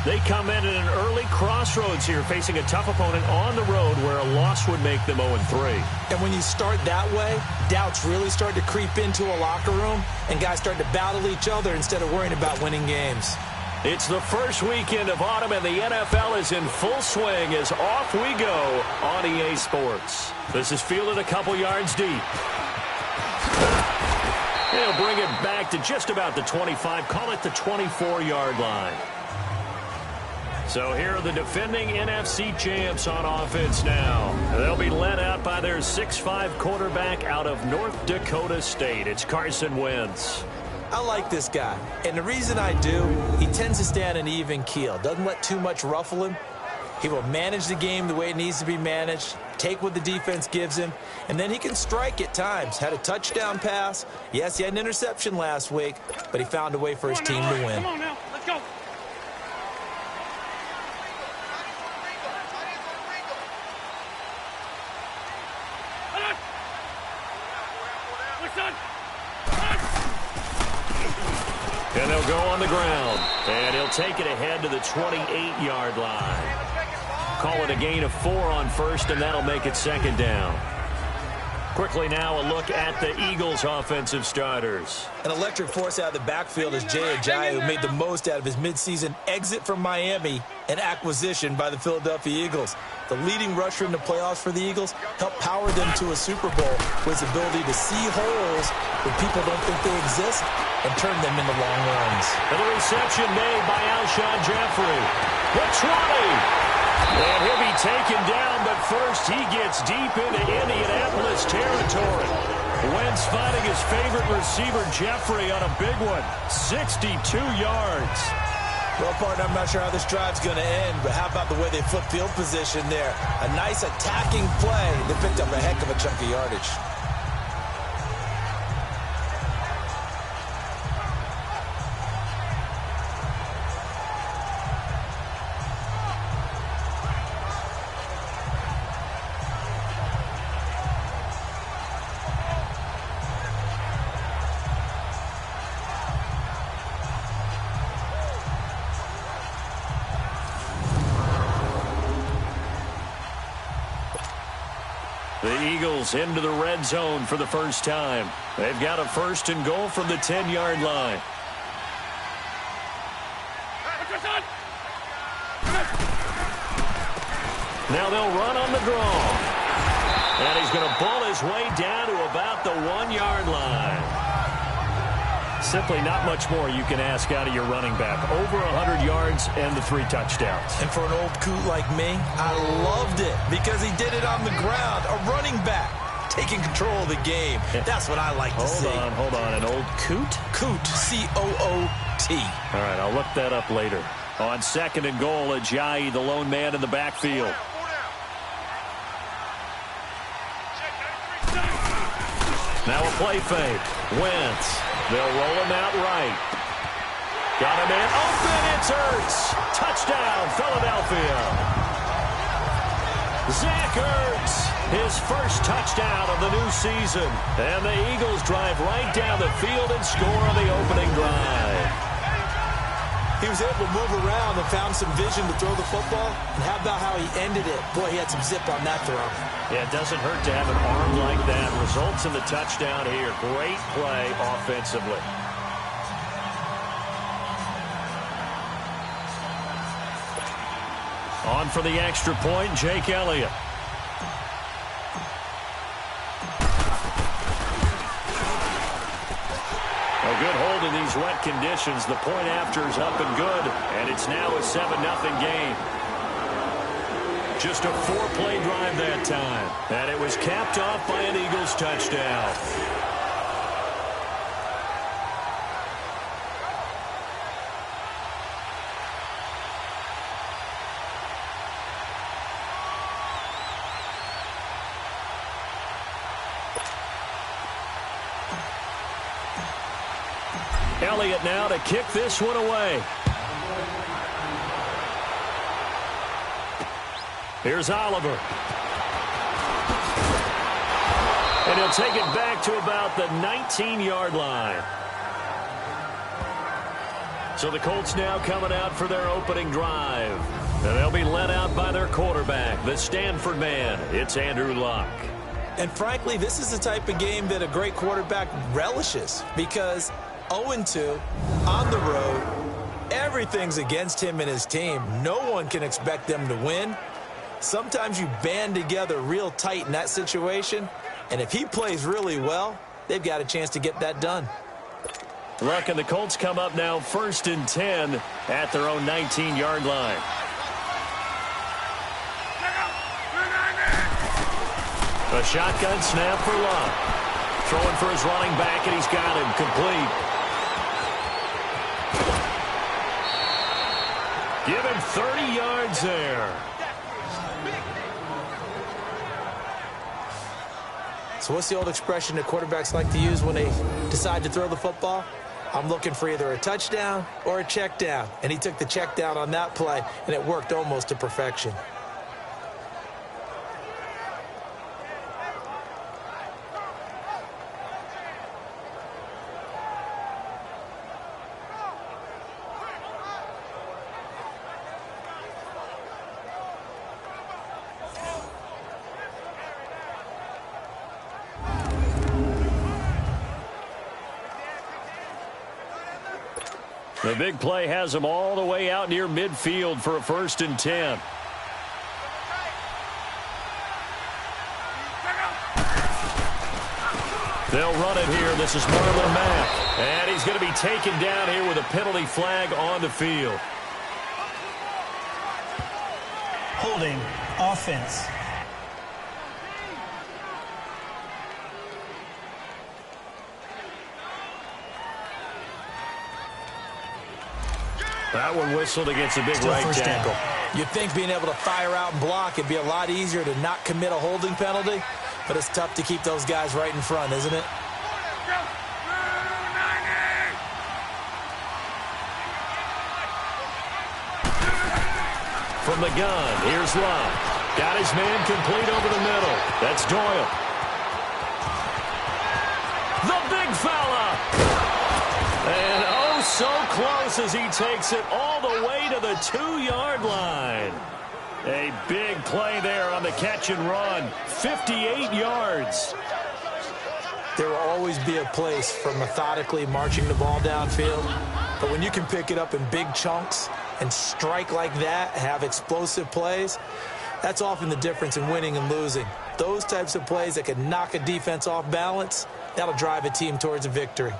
They come in at an early crossroads here, facing a tough opponent on the road where a loss would make them 0-3. And when you start that way, doubts really start to creep into a locker room, and guys start to battle each other instead of worrying about winning games. It's the first weekend of autumn, and the NFL is in full swing as off we go on EA Sports. This is fielded a couple yards deep. They'll bring it back to just about the 25, call it the 24-yard line. So here are the defending NFC champs on offense now. They'll be led out by their 6'5" quarterback out of North Dakota State. It's Carson Wentz. I like this guy, and the reason I do, he tends to stay on an even keel. Doesn't let too much ruffle him. He will manage the game the way it needs to be managed, take what the defense gives him, and then he can strike at times. Had a touchdown pass. Yes, he had an interception last week, but he found a way for his team to win. Come on now, let's go. And they'll go on the ground. And he'll take it ahead to the 28-yard line. Call it a gain of 4 on first, and that'll make it second down. Quickly now, a look at the Eagles' offensive starters. An electric force out of the backfield is Jay Ajayi, who made the most out of his midseason exit from Miami and acquisition by the Philadelphia Eagles. The leading rusher in the playoffs for the Eagles helped power them to a Super Bowl with his ability to see holes where people don't think they exist and turn them into long runs. And the reception made by Alshon Jeffrey. The 20. And he'll be taken down, but first he gets deep into Indianapolis territory. Wentz finding his favorite receiver, Jeffrey, on a big one. 62 yards. Well, partner, I'm not sure how this drive's going to end, but how about the way they flip field position there? A nice attacking play. They picked up a heck of a chunk of yardage. The Eagles into the red zone for the first time. They've got a first and goal from the 10-yard line. Now they'll run on the draw. And he's going to ball his way down to about the 1-yard line. Simply not much more you can ask out of your running back. Over 100 yards and the 3 touchdowns. And for an old coot like me, I loved it because he did it on the ground. A running back taking control of the game. That's what I like to see. Hold on. An old coot? Coot, C-O-O-T. All right, I'll look that up later. On second and goal, Ajayi, the lone man in the backfield. Now a play fake. Wentz. They'll roll him out right. Got him in. Open. It's Ertz. Touchdown, Philadelphia. Zach Ertz. His first touchdown of the new season. And the Eagles drive right down the field and score on the opening drive. He was able to move around and found some vision to throw the football. And how about how he ended it? Boy, he had some zip on that throw. Yeah, it doesn't hurt to have an arm like that. Results in the touchdown here. Great play offensively. On for the extra point, Jake Elliott. A good hold in these wet conditions. The point after is up and good, and it's now a 7-0 game. Just a 4-play drive that time, and it was capped off by an Eagles touchdown. Elliott now to kick this one away. Here's Oliver. And he'll take it back to about the 19-yard line. So the Colts now coming out for their opening drive. And they'll be led out by their quarterback, the Stanford man. It's Andrew Luck. And frankly, this is the type of game that a great quarterback relishes because 0-2 on the road, everything's against him and his team. No one can expect them to win. Sometimes you band together real tight in that situation, and if he plays really well, they've got a chance to get that done. Luck and the Colts come up now 1st and 10 at their own 19-yard line. A shotgun snap for Luck. Throwing for his running back, and he's got him complete. Give him 30 yards there. So what's the old expression that quarterbacks like to use when they decide to throw the football? I'm looking for either a touchdown or a check down. And he took the check down on that play, and it worked almost to perfection. The big play has them all the way out near midfield for a 1st and 10. They'll run it here. This is Marlon Mack. And he's going to be taken down here with a penalty flag on the field. Holding offense. That one whistled against a big right tackle. You'd think being able to fire out and block it'd be a lot easier to not commit a holding penalty, but it's tough to keep those guys right in front, isn't it? From the gun, here's Love. Got his man complete over the middle. That's Doyle. The big fella. And oh, so close as he takes it all the way to the 2-yard line. A big play there on the catch and run. 58 yards. There will always be a place for methodically marching the ball downfield. But when you can pick it up in big chunks and strike like that, have explosive plays, that's often the difference in winning and losing. Those types of plays that can knock a defense off balance, that'll drive a team towards a victory.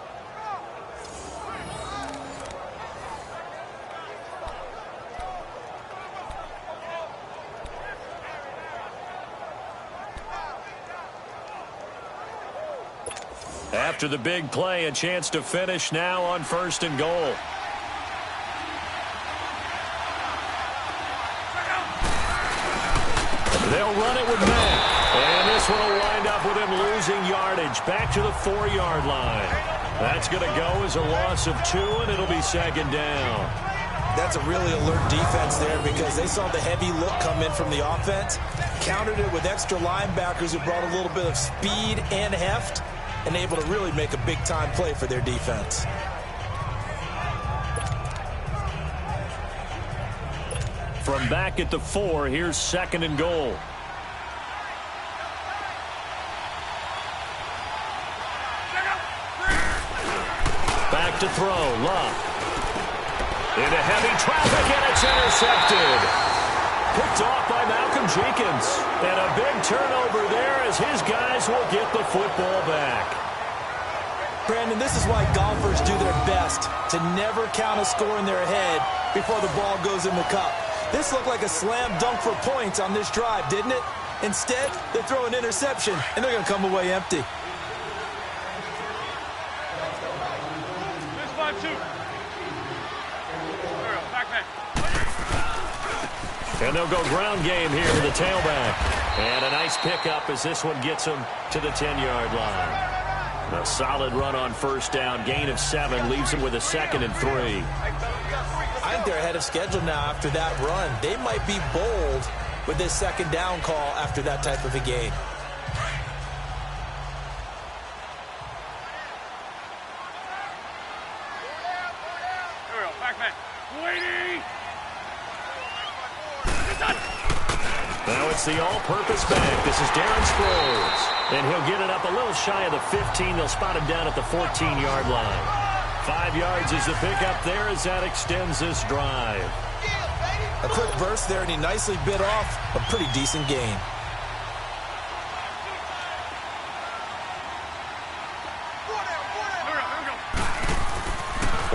After the big play, a chance to finish now on 1st and goal. They'll run it with Mack. And this one will wind up with him losing yardage back to the 4-yard line. That's going to go as a loss of 2, and it'll be 2nd down. That's a really alert defense there because they saw the heavy look come in from the offense, countered it with extra linebackers who brought a little bit of speed and heft, and able to really make a big-time play for their defense. From back at the 4, here's 2nd and goal. Back to throw, Love. Into heavy traffic, and it's intercepted. Picked off by Malcolm Jenkins. And a big turnover there as his guys will get the football back. Brandon, this is why golfers do their best to never count a score in their head before the ball goes in the cup. This looked like a slam dunk for points on this drive, didn't it? Instead, they throw an interception, and they're going to come away empty. And they'll go ground game here to the tailback. And a nice pickup as this one gets them to the 10-yard line. A solid run on 1st down. Gain of 7 leaves them with a 2nd and 3. I think they're ahead of schedule now after that run. They might be bold with this 2nd down call after that type of a game. Now it's the all-purpose back. This is Darren Sproles. And he'll get it up a little shy of the 15. They'll spot him down at the 14-yard line. 5 yards is the pickup there as that extends this drive. A quick burst there, and he nicely bit off a pretty decent gain.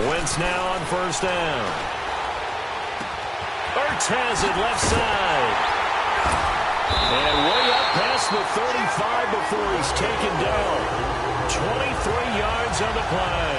Wentz now on first down. Ertz has it left side. And way up past the 35 before he's taken down. 23 yards on the play.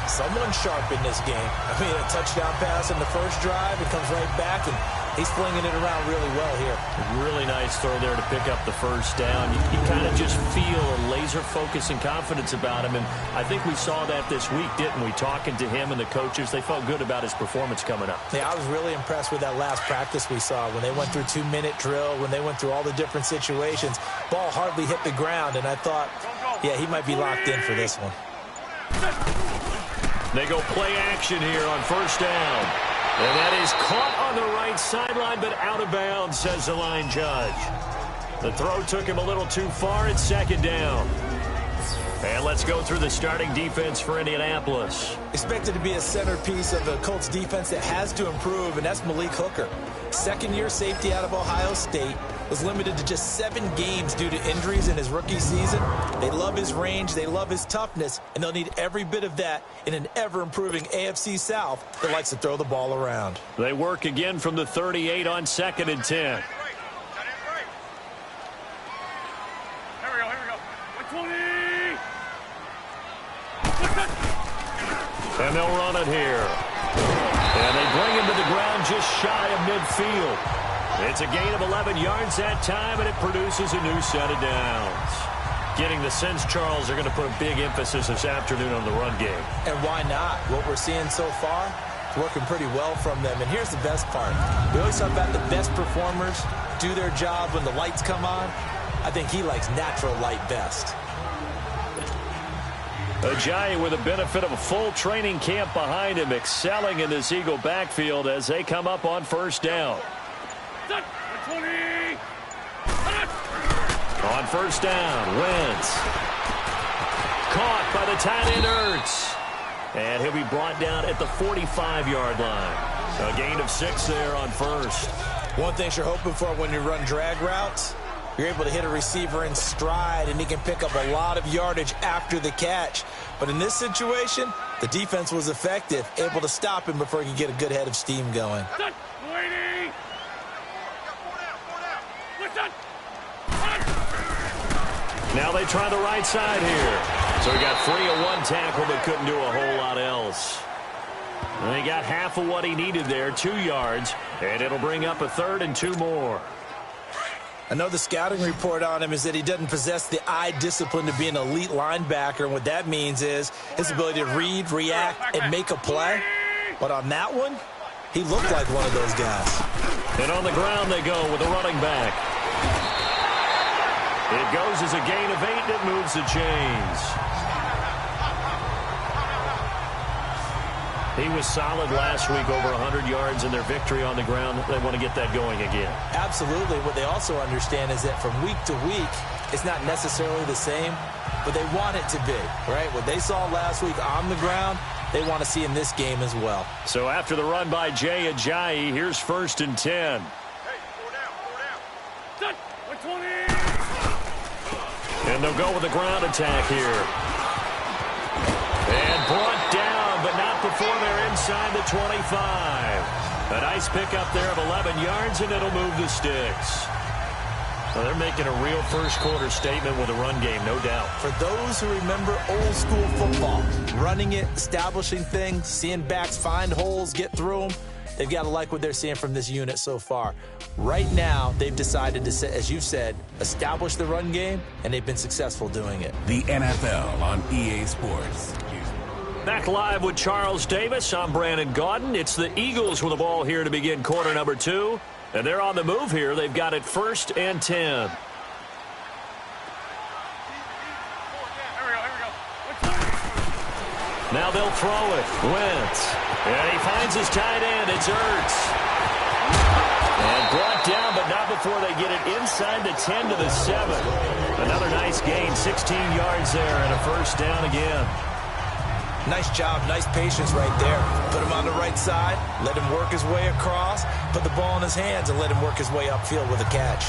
Someone sharp in this game. I mean, a touchdown pass in the first drive. It comes right back, and he's flinging it around really well here. Really nice throw there to pick up the first down. You kind of just feel a laser focus and confidence about him, and I think we saw that this week, didn't we? Talking to him and the coaches, they felt good about his performance coming up. Yeah, I was really impressed with that last practice we saw when they went through 2-minute drill, when they went through all the different situations. Ball hardly hit the ground, and I thought, yeah, he might be locked in for this one. They go play action here on first down. And that is caught on the right sideline, but out of bounds, says the line judge. The throw took him a little too far. It's second down. And let's go through the starting defense for Indianapolis. Expected to be a centerpiece of the Colts defense that has to improve, and that's Malik Hooker. Second-year safety out of Ohio State. Was limited to just 7 games due to injuries in his rookie season. They love his range, they love his toughness, and they'll need every bit of that in an ever-improving AFC South that likes to throw the ball around. They work again from the 38 on 2nd and 10. Here we go. 120! And they'll run it here. And they bring him to the ground just shy of midfield. It's a gain of 11 yards that time, and it produces a new set of downs. Getting the sense, Charles, they're going to put a big emphasis this afternoon on the run game. And why not? What we're seeing so far is working pretty well from them. And here's the best part. We always talk about the best performers do their job when the lights come on. I think he likes natural light best. Ajayi with the benefit of a full training camp behind him, excelling in this Eagle backfield as they come up on first down. 120! On first down, Wentz. Caught by the tight end Ertz. And he'll be brought down at the 45-yard line. A gain of 6 there on first. One thing you're hoping for when you run drag routes, you're able to hit a receiver in stride, and he can pick up a lot of yardage after the catch. But in this situation, the defense was effective, able to stop him before he could get a good head of steam going. Now they try the right side here. So he got free of one tackle but couldn't do a whole lot else. And he got half of what he needed there, 2 yards, and it'll bring up a 3rd and 2 more. I know the scouting report on him is that he doesn't possess the eye discipline to be an elite linebacker, and what that means is his ability to read, react, and make a play. But on that one, he looked like one of those guys. And on the ground they go with a running back. It goes as a gain of 8, and it moves the chains. He was solid last week, over 100 yards in their victory on the ground. They want to get that going again. Absolutely. What they also understand is that from week to week, it's not necessarily the same, but they want it to be, right? What they saw last week on the ground, they want to see in this game as well. So after the run by Jay Ajayi, here's 1st and 10. And they'll go with a ground attack here. And brought down, but not before they're inside the 25. A nice pickup there of 11 yards, and it'll move the sticks. Well, they're making a real first-quarter statement with a run game, no doubt. For those who remember old-school football, running it, establishing things, seeing backs find holes, get through them, they've got to like what they're seeing from this unit so far. Right now, they've decided to, as you've said, establish the run game, and they've been successful doing it. The NFL on EA Sports. Back live with Charles Davis. I'm Brandon Gaudin. It's the Eagles with the ball here to begin quarter number 2. And they're on the move here. They've got it 1st and 10. Now they'll throw it. Wentz. And he finds his tight end. It's Ertz. And brought down, but not before they get it inside the 10 to the 7. Another nice gain, 16 yards there, and a first down again. Nice job, nice patience right there. Put him on the right side, let him work his way across, put the ball in his hands, and let him work his way upfield with a catch.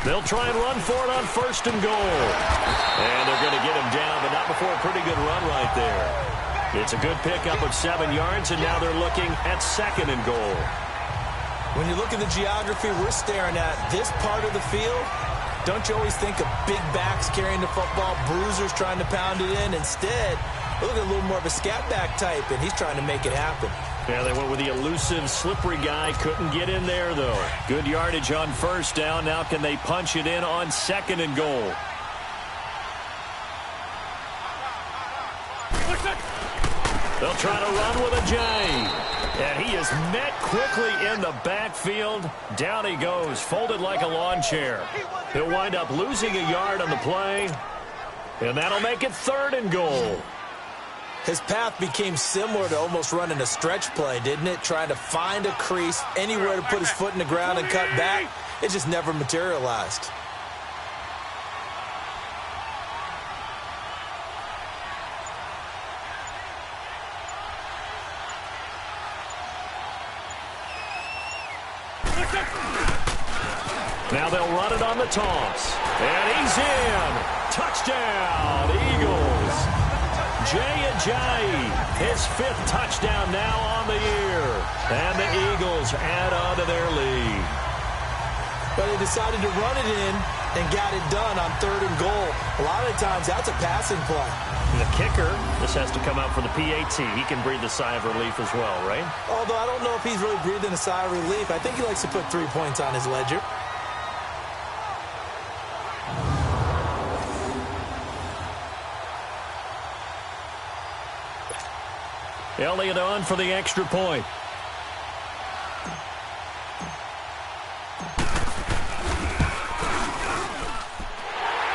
They'll try and run for it on 1st and goal. And they're going to get him down, but not before a pretty good run right there. It's a good pickup of 7 yards, and now they're looking at 2nd and goal. When you look at the geography we're staring at, this part of the field, don't you always think of big backs carrying the football, bruisers trying to pound it in? Instead, look at a little more of a scat back type, and he's trying to make it happen. Yeah, they went with the elusive, slippery guy. Couldn't get in there, though. Good yardage on 1st down. Now can they punch it in on 2nd and goal? They'll try to run with a J. And he is met quickly in the backfield. Down he goes, folded like a lawn chair. He'll wind up losing a yard on the play. And that'll make it 3rd and goal. His path became similar to almost running a stretch play, didn't it? Trying to find a crease, anywhere to put his foot in the ground and cut back. It just never materialized. Now they'll run it on the toss. And he's in. Touchdown, Eagles. Jay Ajayi, his 5th touchdown now on the year. And the Eagles add on to their lead. But they decided to run it in and got it done on 3rd and goal. A lot of times, that's a passing play. And the kicker, this has to come out for the PAT. He can breathe a sigh of relief as well, right? Although I don't know if he's really breathing a sigh of relief. I think he likes to put 3 points on his ledger. Elliott on for the extra point.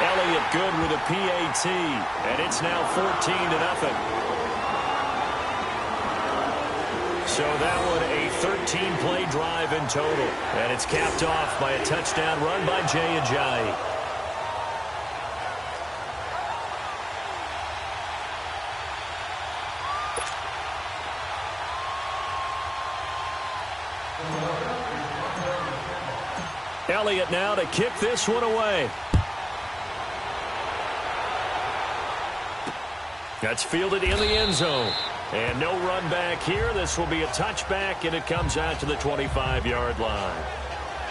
Elliott good with a PAT, and it's now 14-0. So that one a 13-play drive in total, and it's capped off by a touchdown run by Jay Ajayi. Elliott now to kick this one away. That's fielded in the end zone. And no run back here. This will be a touchback, and it comes out to the 25-yard line.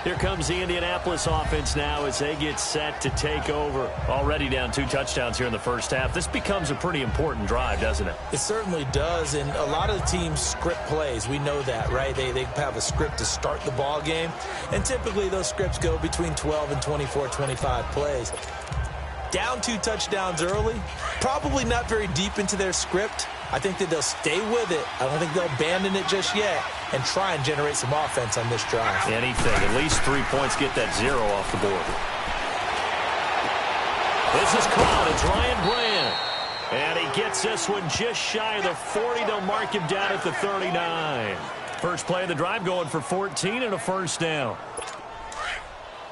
Here comes the Indianapolis offense now as they get set to take over. Already down 2 touchdowns here in the first half. This becomes a pretty important drive, doesn't it? It certainly does, and a lot of the teams script plays. We know that, right? They have a script to start the ball game, and typically those scripts go between 12 and 24, 25 plays. Down 2 touchdowns early, probably not very deep into their script. I think that they'll stay with it. I don't think they'll abandon it just yet and try and generate some offense on this drive. Anything. At least 3 points, get that 0 off the board. This is caught. It's Ryan Bland. And he gets this one just shy of the 40. They'll mark him down at the 39. First play of the drive going for 14 and a first down.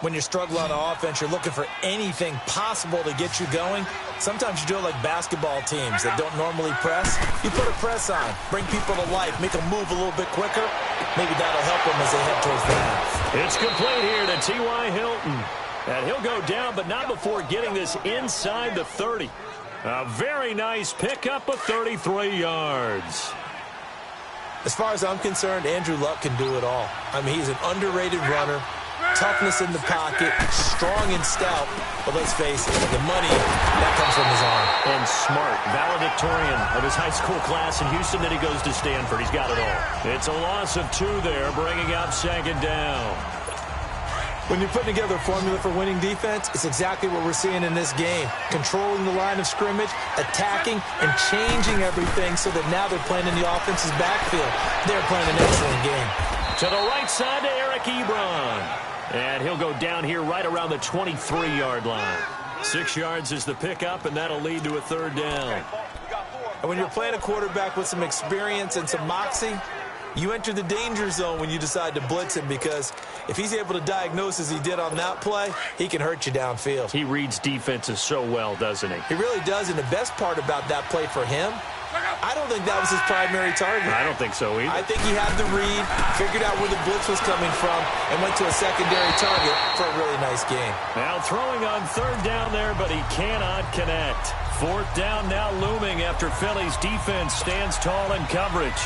When you're struggling on offense, you're looking for anything possible to get you going. Sometimes you do it like basketball teams that don't normally press. You put a press on, bring people to life, make them move a little bit quicker. Maybe that'll help them as they head towards the half. It's complete here to T.Y. Hilton. And he'll go down, but not before getting this inside the 30. A very nice pickup of 33 yards. As far as I'm concerned, Andrew Luck can do it all. I mean, he's an underrated runner. Toughness in the pocket, strong and stout. But let's face it, the money, that comes from his arm. And smart, valedictorian of his high school class in Houston. Then he goes to Stanford. He's got it all. It's a loss of 2 there, bringing up 2nd down. When you're putting together a formula for winning defense, it's exactly what we're seeing in this game. Controlling the line of scrimmage, attacking, and changing everything so that now they're playing in the offense's backfield. They're playing an excellent game. To the right side to Eric Ebron. And he'll go down here right around the 23-yard line. 6 yards is the pickup, and that'll lead to a third down. And when you're playing a quarterback with some experience and some moxie, you enter the danger zone when you decide to blitz him, because if he's able to diagnose as he did on that play, he can hurt you downfield. He reads defenses so well, doesn't he? He really does, and the best part about that play for him, I don't think that was his primary target. I don't think so either. I think he had the read, figured out where the blitz was coming from, and went to a secondary target for a really nice game. Now throwing on third down there, but he cannot connect. Fourth down now looming after Philly's defense stands tall in coverage.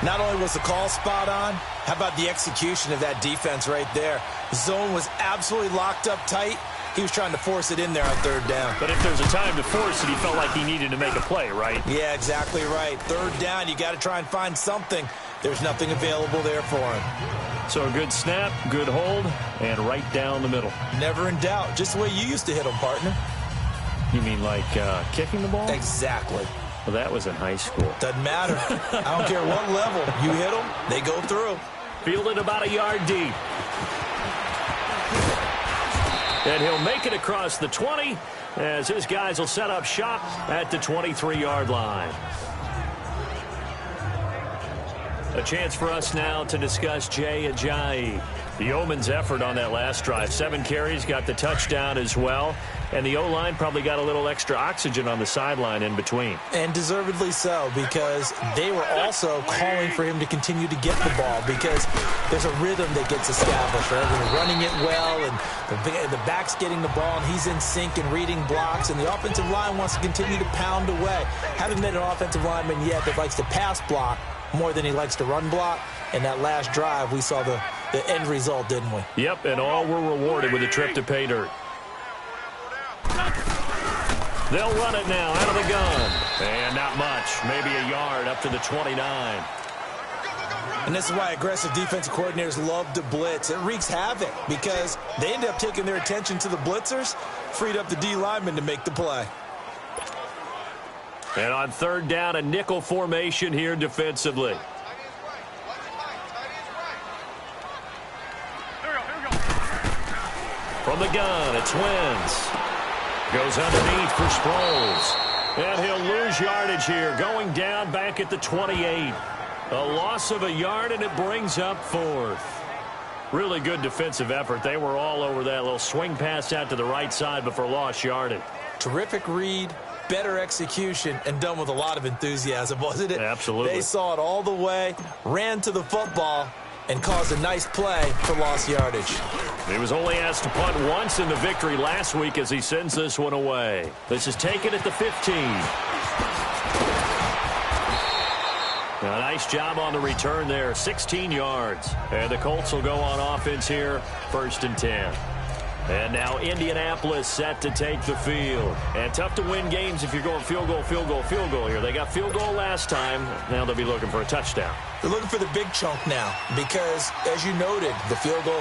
Not only was the call spot on, how about the execution of that defense right there? The zone was absolutely locked up tight. He was trying to force it in there on third down. But if there's a time to force it, he felt like he needed to make a play, right? Yeah, exactly right. Third down, you got to try and find something. There's nothing available there for him. So a good snap, good hold, and right down the middle. Never in doubt. Just the way you used to hit them, partner. You mean like kicking the ball? Exactly. Well, that was in high school. Doesn't matter. I don't care what level. You hit them, they go through. Fielded about a yard deep. And he'll make it across the 20 as his guys will set up shop at the 23-yard line. A chance for us now to discuss Jay Ajayi. The Yeoman's effort on that last drive. 7 carries, got the touchdown as well. And the O-line probably got a little extra oxygen on the sideline in between. And deservedly so, because they were also calling for him to continue to get the ball, because there's a rhythm that gets established, right? They're running it well, and the back's getting the ball, and he's in sync and reading blocks, and the offensive line wants to continue to pound away. Haven't met an offensive lineman yet that likes to pass block more than he likes to run block. And that last drive, we saw the end result, didn't we? Yep, and all were rewarded with a trip to pay dirt. They'll run it now out of the gun. And not much, maybe a yard up to the 29. And this is why aggressive defensive coordinators love to blitz. It wreaks havoc because they end up taking their attention to the blitzers, freed up the D lineman to make the play. And on third down, a nickel formation here defensively. From the gun, it's Wentz. Goes underneath for Sproles. And he'll lose yardage here, going down back at the 28. A loss of a yard, and it brings up fourth. Really good defensive effort. They were all over that little swing pass out to the right side before lost yardage. Terrific read, better execution, and done with a lot of enthusiasm, wasn't it? Absolutely. They saw it all the way, ran to the football, and caused a nice play for lost yardage. He was only asked to punt once in the victory last week as he sends this one away. This is taken at the 15. A nice job on the return there, 16 yards. And the Colts will go on offense here, 1st and 10. And now Indianapolis set to take the field. And tough to win games if you're going field goal, field goal, field goal here. They got field goal last time. Now they'll be looking for a touchdown. They're looking for the big chunk now because, as you noted, the field goal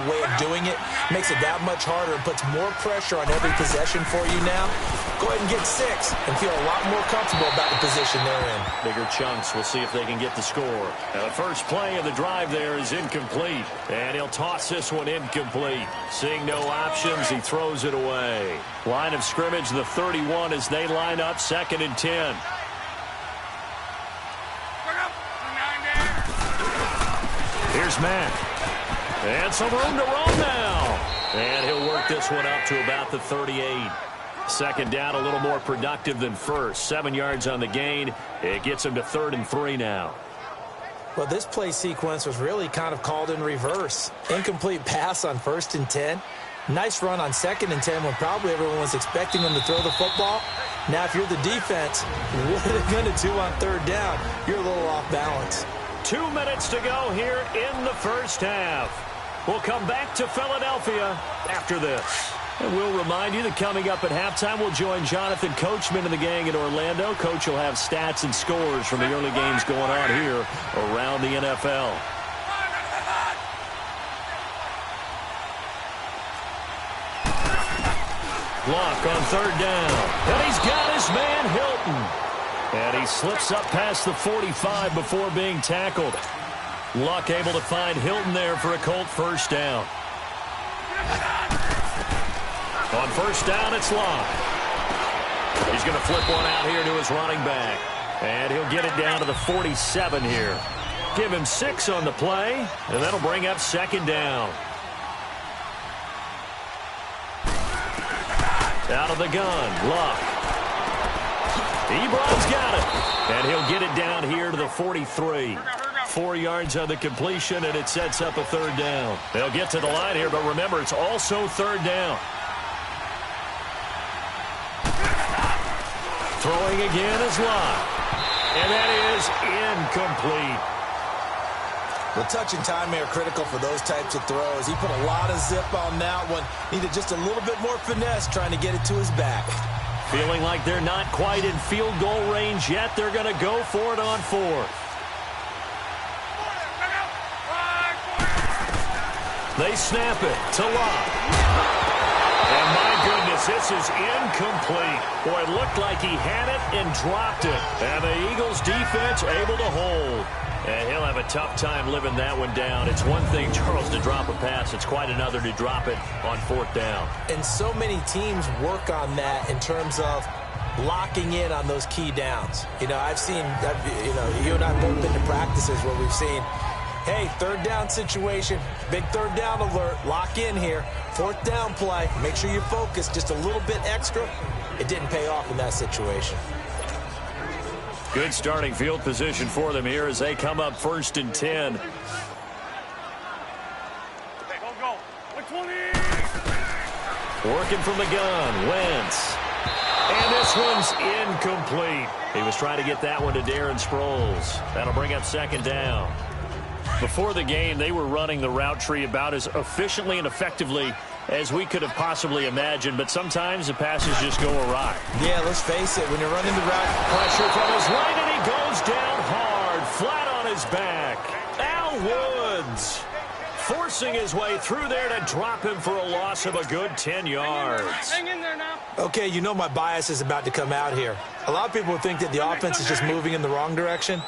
way of doing it makes it that much harder and puts more pressure on every possession for you now. Go ahead and get 6 and feel a lot more comfortable about the position they're in. Bigger chunks. We'll see if they can get the score. Now the first play of the drive there is incomplete. And he'll toss this one incomplete. Seeing no options, he throws it away. Line of scrimmage, the 31 as they line up, 2nd and 10. Here's Mack. And some room to roam now. And he'll work this one up to about the 38. 2nd down, a little more productive than first. 7 yards on the gain. It gets him to 3rd and 3 now. Well, this play sequence was really kind of called in reverse. Incomplete pass on 1st and 10. Nice run on 2nd and 10 when probably everyone was expecting them to throw the football. Now, if you're the defense, what are they going to do on 3rd down? You're a little off balance. 2 minutes to go here in the first half. We'll come back to Philadelphia after this. And we'll remind you that coming up at halftime, we'll join Jonathan Coachman and the gang in Orlando. Coach will have stats and scores from the early games going on here around the NFL. Luck on third down. And he's got his man Hilton. And he slips up past the 45 before being tackled. Luck able to find Hilton there for a Colt first down. On first down, it's Luck. He's going to flip one out here to his running back. And he'll get it down to the 47 here. Give him 6 on the play, and that'll bring up second down. Out of the gun, Luck. Ebron's got it. And he'll get it down here to the 43. 4 yards on the completion, and it sets up a third down. They'll get to the line here, but remember, it's also third down. Throwing again is Luck. And that is incomplete. The touch and time are critical for those types of throws. He put a lot of zip on that one. Needed just a little bit more finesse trying to get it to his back. Feeling like they're not quite in field goal range yet. They're going to go for it on fourth. They snap it to Luck. And my goodness, this is incomplete. Boy, it looked like he had it and dropped it. And the Eagles defense able to hold. And he'll have a tough time living that one down. It's one thing, Charles, to drop a pass. It's quite another to drop it on fourth down. And so many teams work on that in terms of locking in on those key downs. You know, I've seen, you and I have both been to practices where we've seen, hey, third down situation, big third down alert, lock in here, fourth down play, make sure you focus just a little bit extra. It didn't pay off in that situation. Good starting field position for them here as they come up 1st and 10. Okay, go. 120. Working from the gun, Wentz. And this one's incomplete. He was trying to get that one to Darren Sproles. That'll bring up second down. Before the game, they were running the route tree about as efficiently and effectively as we could have possibly imagined, but sometimes the passes just go awry. Yeah, let's face it, when you're running the route, Pressure from his right, and he goes down hard, flat on his back. Al Woods forcing his way through there to drop him for a loss of a good 10 yards. Hang in there now. okay, you know my bias is about to come out here. A lot of people think that the offense is just moving in the wrong direction.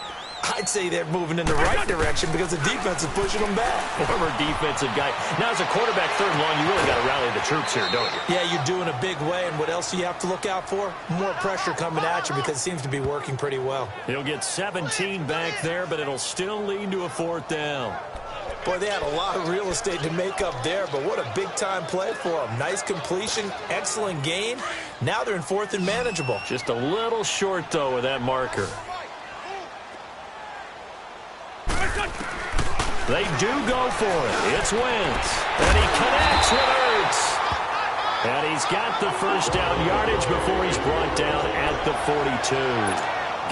I'd say they're moving in the right direction because the defense is pushing them back. Former defensive guy. Now, as a quarterback, third and long, you really got to rally the troops here, don't you? Yeah, you do in a big way. And what else do you have to look out for? More pressure coming at you because it seems to be working pretty well. He'll get 17 back there, but it'll still lead to a fourth down. Boy, they had a lot of real estate to make up there, but what a big-time play for them. Nice completion, excellent gain. Now they're in fourth and manageable. Just a little short, though, with that marker. They do go for it. It's Wentz. And he connects with Ertz. And he's got the first down yardage before he's brought down at the 42.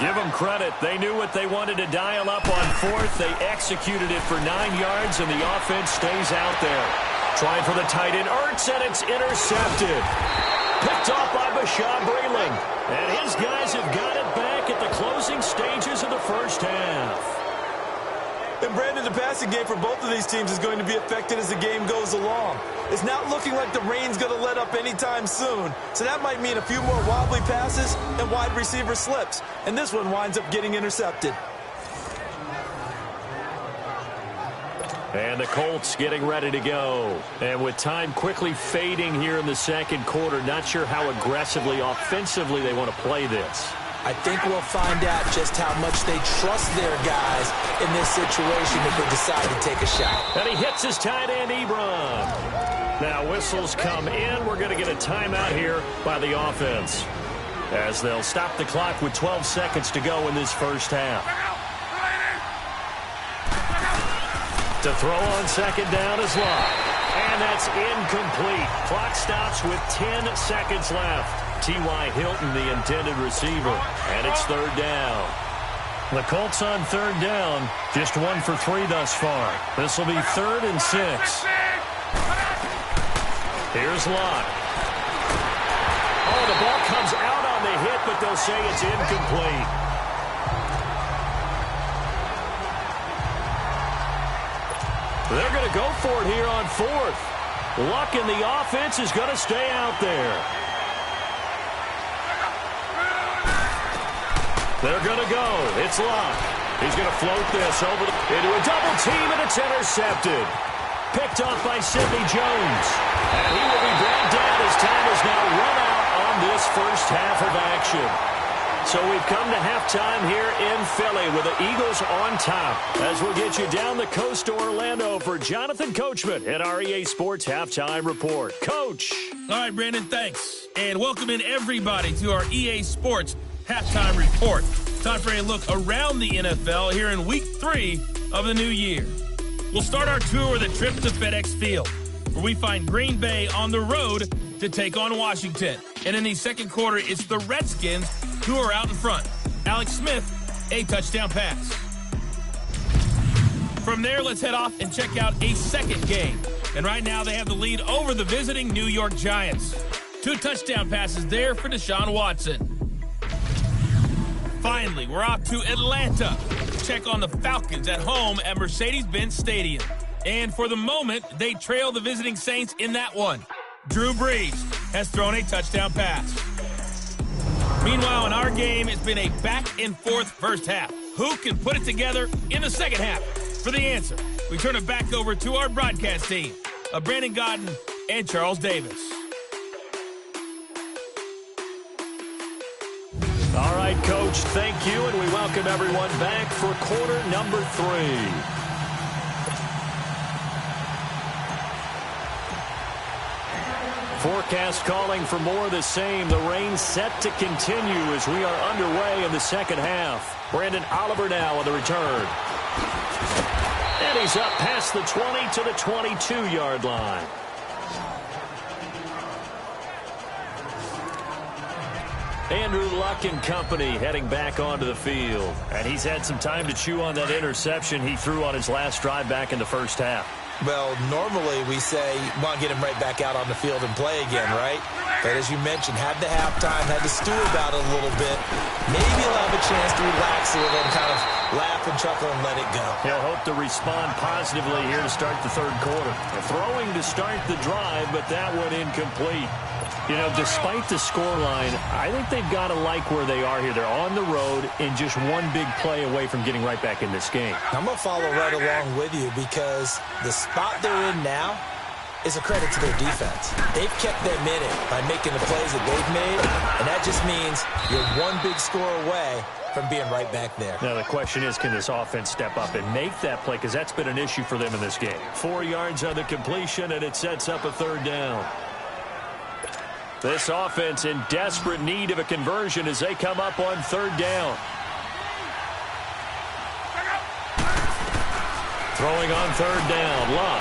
Give them credit. They knew what they wanted to dial up on fourth. They executed it for 9 yards, and the offense stays out there. Trying for the tight end, Ertz, and it's intercepted. Picked off by Bashaud Breeland. And his guys have got it back at the closing stages of the first half. And Brandon, the passing game for both of these teams is going to be affected as the game goes along. It's not looking like the rain's going to let up anytime soon. So that might mean a few more wobbly passes and wide receiver slips. And this one winds up getting intercepted. And the Colts getting ready to go. And with time quickly fading here in the second quarter, not sure how aggressively, offensively they want to play this. I think we'll find out just how much they trust their guys in this situation if they decide to take a shot. And he hits his tight end, Ebron. Now whistles come in. We're going to get a timeout here by the offense, as they'll stop the clock with 12 seconds to go in this first half. To throw on second down is Luck. And that's incomplete. Clock stops with 10 seconds left. T.Y. Hilton, the intended receiver. And it's third down. The Colts on third down. Just 1 for 3 thus far. This will be 3rd and 6. Here's Luck. Oh, the ball comes out on the hit, but they'll say it's incomplete. They're going to go for it here on fourth. Luck in the offense is going to stay out there. They're going to go. It's Locke. He's going to float this over into a double team, and it's intercepted. Picked off by Sidney Jones. And he will be brought down as time is now run out on this first half of action. So we've come to halftime here in Philly with the Eagles on top. As we'll get you down the coast to Orlando for Jonathan Coachman at our EA Sports Halftime Report. Coach. All right, Brandon, thanks. And welcome in everybody to our EA Sports Halftime Report. Time for a look around the NFL here in Week 3 of the new year. We'll start our tour with a trip to FedEx Field, where we find Green Bay on the road to take on Washington. And in the second quarter, it's the Redskins who are out in front. Alex Smith, a touchdown pass. From there, let's head off and check out a second game. And right now, they have the lead over the visiting New York Giants. 2 touchdown passes there for Deshaun Watson. Finally, we're off to Atlanta to check on the Falcons at home at Mercedes-Benz Stadium. And for the moment, they trail the visiting Saints in that one. Drew Brees has thrown a touchdown pass. Meanwhile, in our game, it's been a back-and-forth first half. Who can put it together in the second half? For the answer, we turn it back over to our broadcast team of Brandon Godden and Charles Davis. All right, Coach, thank you, and we welcome everyone back for quarter number 3. Forecast calling for more of the same. The rain set to continue as we are underway in the second half. Brandon Oliver now on the return. And he's up past the 20 to the 22-yard line. Andrew Luck and company heading back onto the field. And he's had some time to chew on that interception he threw on his last drive back in the first half. Well, normally we say, want to get him right back out on the field and play again, right? But as you mentioned, had the halftime, had to stew about it a little bit. Maybe he'll have a chance to relax a little and kind of laugh and chuckle and let it go. He'll hope to respond positively here to start the third quarter. Throwing to start the drive, but that one incomplete. You know, despite the scoreline, I think they've got to like where they are here. They're on the road and just one big play away from getting right back in this game. I'm going to follow right along with you because the spot they're in now is a credit to their defense. They've kept them in it by making the plays that they've made, and that just means you're one big score away from being right back there. Now, the question is, can this offense step up and make that play? Because that's been an issue for them in this game. 4 yards on the completion, and it sets up a third down. This offense in desperate need of a conversion as they come up on third down. Throwing on third down, Luck.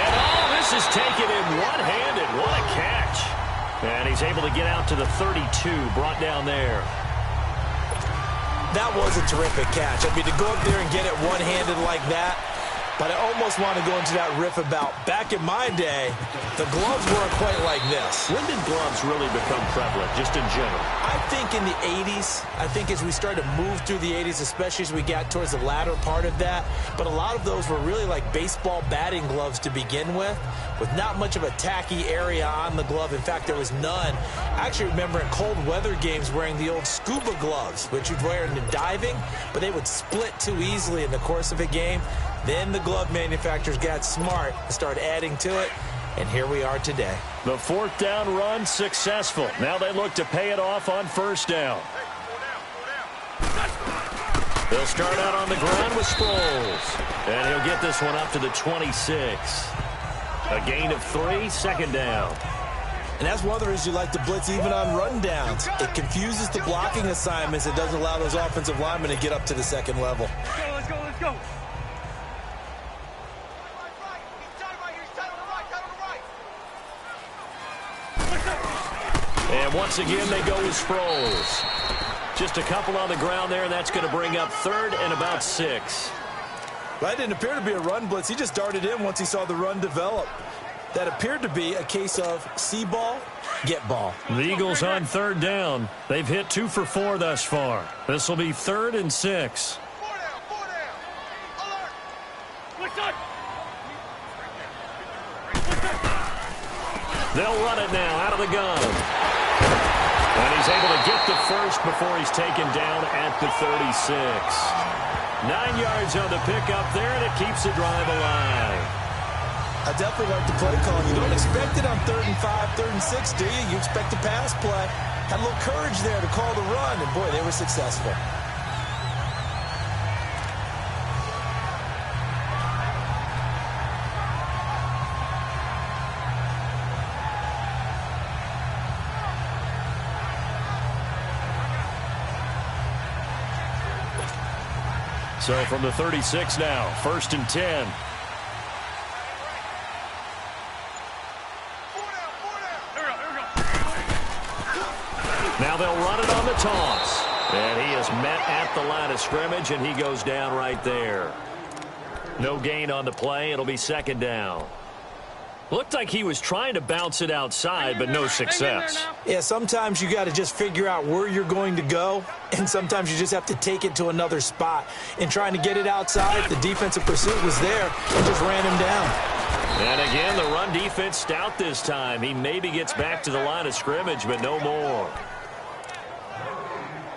And this is taken in one-handed. What a catch. And he's able to get out to the 32, brought down there. That was a terrific catch. I mean, to go up there and get it one-handed like that, but I almost want to go into that riff about back in my day, the gloves weren't quite like this. When did gloves really become prevalent, just in general? I think in the 80s. I think as we started to move through the 80s, especially as we got towards the latter part of that. But a lot of those were really like baseball batting gloves to begin with not much of a tacky area on the glove. In fact, there was none. I actually remember in cold weather games wearing the old scuba gloves, which you'd wear in the diving, but they would split too easily in the course of a game. Then the glove manufacturers got smart and started adding to it, and here we are today. The fourth down run successful. Now they look to pay it off on first down. They'll start out on the ground with Sproles, and he'll get this one up to the 26. A gain of 3, second down. And that's one of the reasons you like to blitz even on rundowns. It confuses the blocking assignments. It doesn't allow those offensive linemen to get up to the second level. Let's go, let's go. And once again, they go with Sproles. Just a couple on the ground there, and that's going to bring up third and about 6. That didn't appear to be a run blitz. He just darted in once he saw the run develop. That appeared to be a case of see ball, get ball. The Eagles on third down. They've hit 2 for 4 thus far. This will be 3rd and 6. They'll run it now out of the gun. And he's able to get the first before he's taken down at the 36. 9 yards on the pickup there, and it keeps the drive alive. I definitely like the play call. You don't expect it on 3rd and 5, 3rd and 6, do you? You expect a pass play. Had a little courage there to call the run, and boy, they were successful. So from the 36 now, 1st and 10. Now they'll run it on the toss. And he is met at the line of scrimmage, and he goes down right there. No gain on the play. It'll be 2nd down. Looked like he was trying to bounce it outside, but no success. Yeah, sometimes you got to just figure out where you're going to go, and sometimes you just have to take it to another spot. In trying to get it outside, the defensive pursuit was there and just ran him down. And again, the run defense stout this time. He maybe gets back to the line of scrimmage, but no more.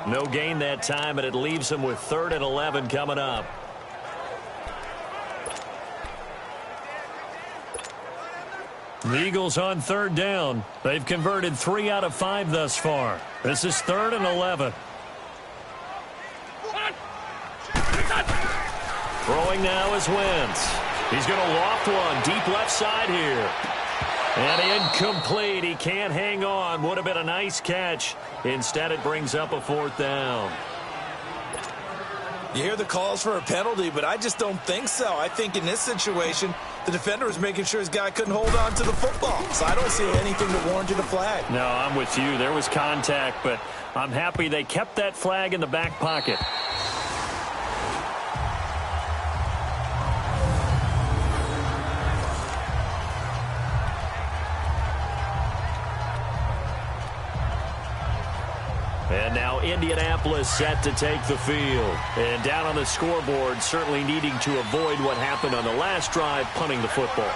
No gain that time, and it leaves him with 3rd and 11 coming up. The Eagles on 3rd down. They've converted 3 out of 5 thus far. This is 3rd and 11. Throwing now is Wentz. He's going to loft one deep left side here. And incomplete. He can't hang on. Would have been a nice catch. Instead, it brings up a 4th down. You hear the calls for a penalty, but I just don't think so. I think in this situation, the defender was making sure his guy couldn't hold on to the football. So I don't see anything that warranted a flag. No, I'm with you. There was contact, but I'm happy they kept that flag in the back pocket. And now Indianapolis set to take the field. And down on the scoreboard, certainly needing to avoid what happened on the last drive, punting the football.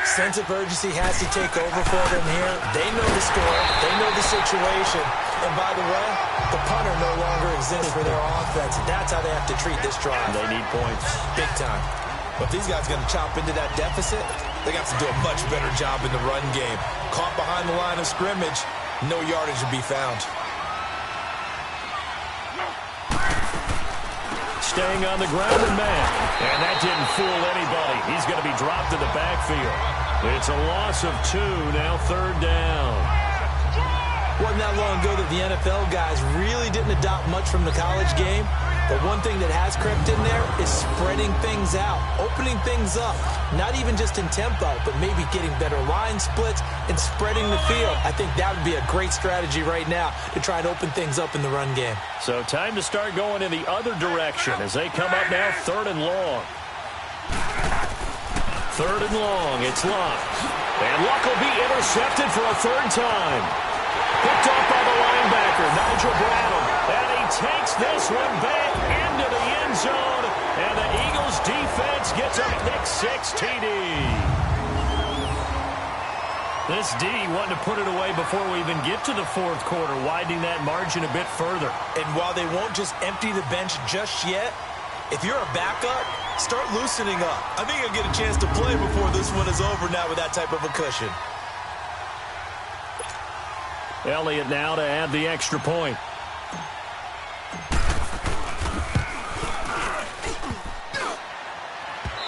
Sense of urgency has to take over for them here. They know the score. They know the situation. And by the way, the punter no longer exists for their offense. And that's how they have to treat this drive. They need points. Big time. But if these guys are going to chop into that deficit, they got to do a much better job in the run game. Caught behind the line of scrimmage, no yardage to be found. Staying on the ground and man. And that didn't fool anybody. He's going to be dropped in the backfield. It's a loss of 2, now 3rd down. Wasn't that long ago that the NFL guys really didn't adopt much from the college game. But one thing that has crept in there is spreading things out, opening things up, not even just in tempo, but maybe getting better line splits and spreading the field. I think that would be a great strategy right now to try and open things up in the run game. So time to start going in the other direction as they come up now 3rd and long. 3rd and long, it's locked. And Luck will be intercepted for a 3rd time. Picked off by the linebacker, Nigel Bradham. And he takes this one back into the end zone. And the Eagles defense gets a pick-6 TD. This D wanting to put it away before we even get to the 4th quarter, widening that margin a bit further. And while they won't just empty the bench just yet, if you're a backup, start loosening up. I think you'll get a chance to play before this one is over now with that type of a cushion. Elliott now to add the extra point.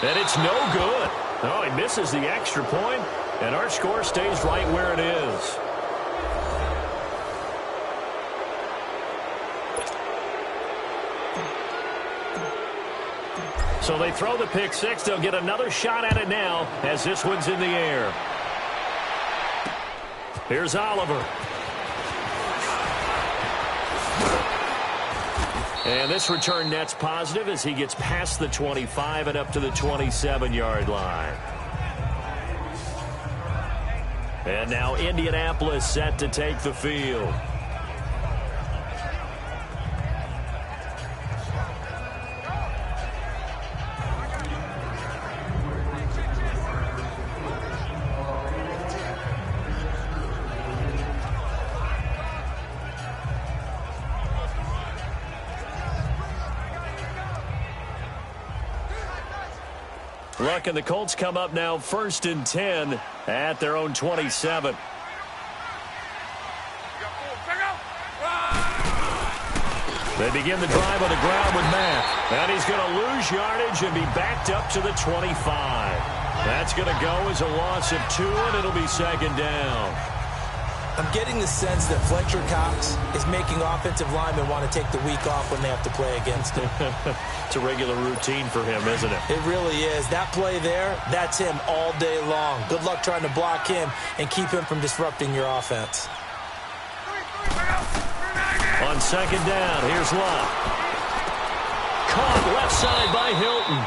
And it's no good. Oh, he misses the extra point, and our score stays right where it is. So they throw the pick-6. They'll get another shot at it now as this one's in the air. Here's Oliver. And this return net's positive as he gets past the 25 and up to the 27-yard line. And now Indianapolis set to take the field. Look, and the Colts come up now 1st and 10 at their own 27. They begin the drive on the ground with Matt. And he's going to lose yardage and be backed up to the 25. That's going to go as a loss of 2, and it'll be 2nd down. I'm getting the sense that Fletcher Cox is making offensive linemen want to take the week off when they have to play against him. It's a regular routine for him, isn't it? It really is. That play there, that's him all day long. Good luck trying to block him and keep him from disrupting your offense. On 2nd down, here's Love. Caught left side by Hilton.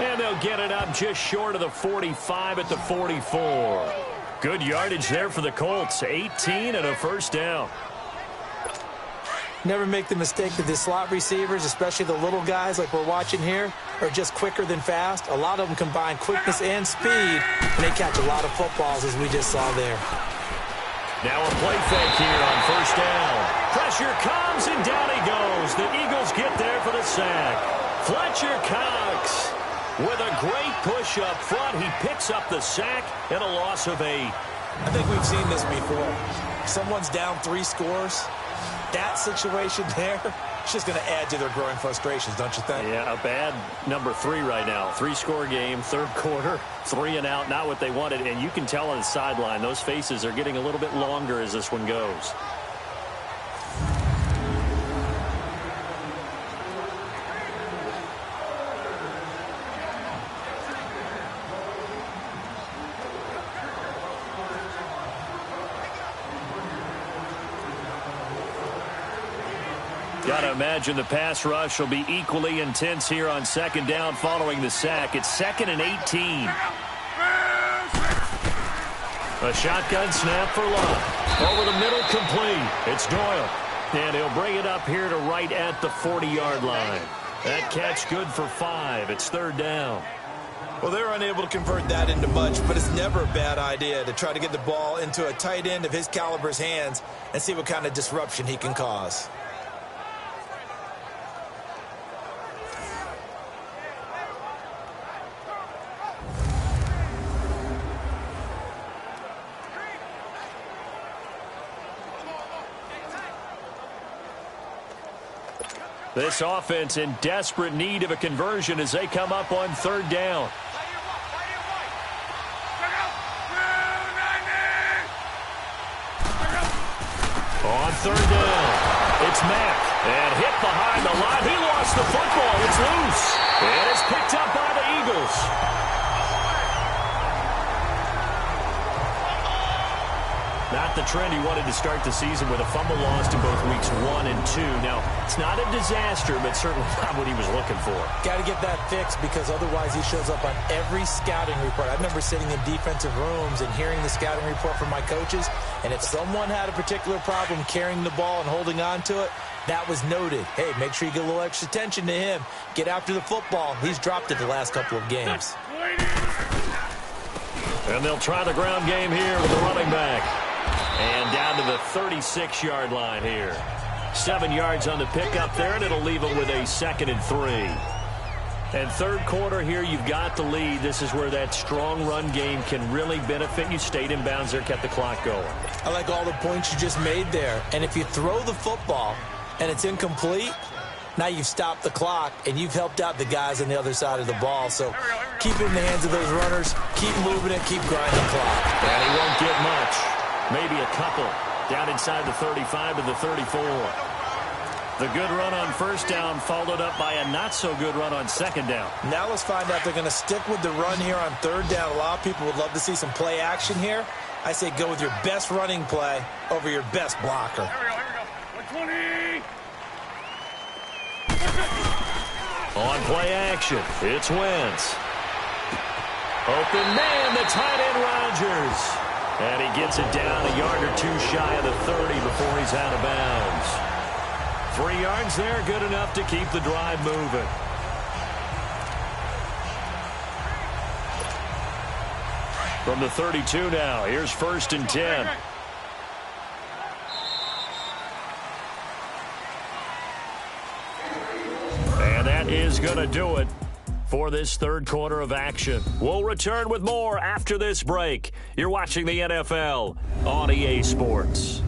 And they'll get it up just short of the 45 at the 44. Good yardage there for the Colts. 18 and a 1st down. Never make the mistake that the slot receivers, especially the little guys like we're watching here, are just quicker than fast. A lot of them combine quickness and speed, and they catch a lot of footballs, as we just saw there. Now a play fake here on 1st down. Pressure comes, and down he goes. The Eagles get there for the sack. Fletcher Cox with a great push up front. He picks up the sack and a loss of 8. I think we've seen this before. Someone's down 3 scores. That situation there, it's just going to add to their growing frustrations, don't you think? Yeah, a bad number 3 right now. 3-score game, 3rd quarter, 3 and out, not what they wanted. And you can tell on the sideline, those faces are getting a little bit longer as this one goes. Got to imagine the pass rush will be equally intense here on 2nd down following the sack. It's 2nd and 18. A shotgun snap for Love. Over the middle, complete. It's Doyle. And he'll bring it up here to right at the 40-yard line. That catch good for 5. It's 3rd down. Well, they're unable to convert that into much, but it's never a bad idea to try to get the ball into a tight end of his caliber's hands and see what kind of disruption he can cause. This offense in desperate need of a conversion as they come up on 3rd down. On 3rd down, it's Mack. And hit behind the line. He lost the football. It's loose. And it's picked up by the Eagles. Not the trend he wanted to start the season with a fumble lost in both weeks 1 and 2. Now, it's not a disaster, but certainly not what he was looking for. Got to get that fixed because otherwise he shows up on every scouting report. I remember sitting in defensive rooms and hearing the scouting report from my coaches, and if someone had a particular problem carrying the ball and holding on to it, that was noted. Hey, make sure you get a little extra attention to him. Get after the football. He's dropped it the last couple of games. And they'll try the ground game here with the running back. And down to the 36-yard line here. 7 yards on the pickup there, and it'll leave it with a 2nd and 3. And 3rd quarter here, you've got the lead. This is where that strong run game can really benefit you. Stayed in bounds there, kept the clock going. I like all the points you just made there. And if you throw the football and it's incomplete, now you've stopped the clock and you've helped out the guys on the other side of the ball. So keep it in the hands of those runners, keep moving it, keep grinding the clock. And he won't get much. Maybe a couple down inside the 35 to the 34. The good run on 1st down followed up by a not-so-good run on 2nd down. Now let's find out if they're going to stick with the run here on 3rd down. A lot of people would love to see some play action here. I say go with your best running play over your best blocker. Here we go. 120. On play action, it's Wentz. Open man, the tight end Rodgers. And he gets it down a yard or 2 shy of the 30 before he's out of bounds. 3 yards there, good enough to keep the drive moving. From the 32 now, here's 1st and 10. And that is going to do it. for this third quarter of action. We'll return with more after this break. You're watching the NFL on EA Sports.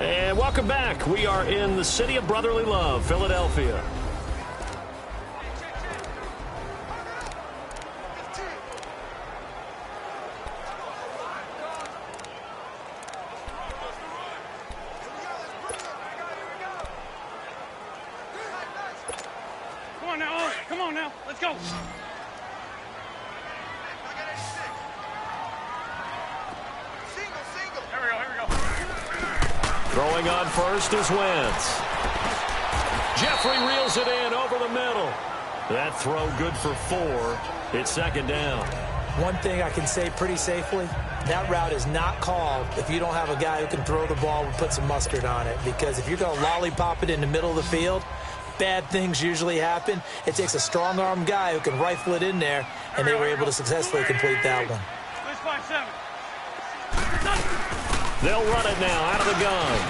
And welcome back. We are in the city of brotherly love, Philadelphia. Come on now, let's go. Here we go. Throwing on first is Wentz. Jeffrey reels it in over the middle. That throw good for 4. It's second down. One thing I can say pretty safely, that route is not called if you don't have a guy who can throw the ball and put some mustard on it. Because if you're going to lollipop it in the middle of the field, bad things usually happen. It takes a strong-arm guy who can rifle it in there, and they were able to successfully complete that one. They'll run it now out of the gun.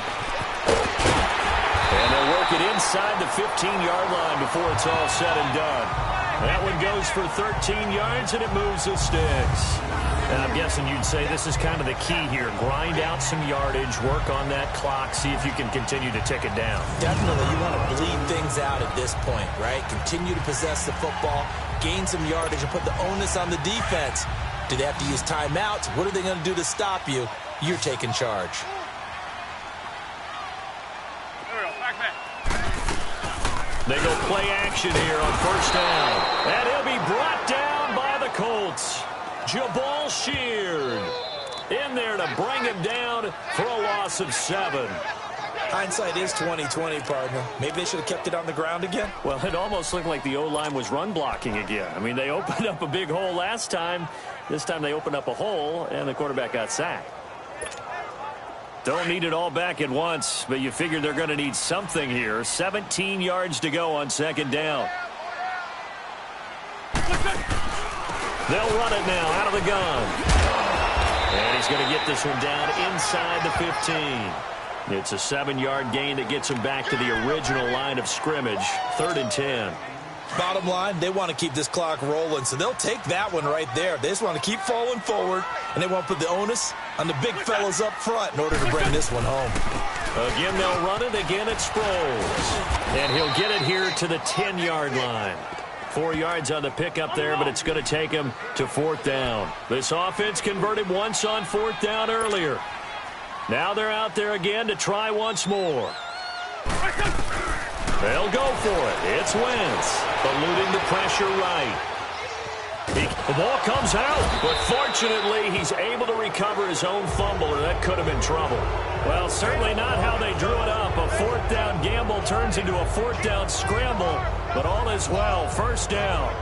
And they'll work it inside the 15-yard line before it's all said and done. That one goes for 13 yards, and it moves the sticks. And I'm guessing you'd say this is kind of the key here. Grind out some yardage, work on that clock, see if you can continue to tick it down. Definitely. You want to bleed things out at this point, right? Continue to possess the football, gain some yardage, and put the onus on the defense. Do they have to use timeouts? What are they going to do to stop you? You're taking charge. They go play action here on first down. And he'll be brought down by the Colts. Jabal Sheard in there to bring him down for a loss of 7. Hindsight is 20/20, partner. Maybe they should have kept it on the ground again. Well, it almost looked like the O-line was run blocking again. I mean, they opened up a big hole last time. This time they opened up a hole, and the quarterback got sacked. Don't need it all back at once, but you figure they're going to need something here. 17 yards to go on second down. They'll run it now out of the gun. And he's going to get this one down inside the 15. It's a 7-yard gain that gets him back to the original line of scrimmage. 3rd and 10. Bottom line, they want to keep this clock rolling, so they'll take that one right there. They just want to keep falling forward, and they want to put the onus on the big fellas up front in order to bring this one home. Again, they'll run it. Again, it's Sproles. And he'll get it here to the 10-yard line. 4 yards on the pickup there, but it's going to take him to 4th down. This offense converted once on 4th down earlier. Now they're out there again to try once more. They'll go for it. It's Wentz, eluding the pressure right. The ball comes out, but fortunately he's able to recover his own fumble, or that could have been trouble. Well, certainly not how they drew it up. A 4th down gamble turns into a 4th down scramble, but all is well. First down.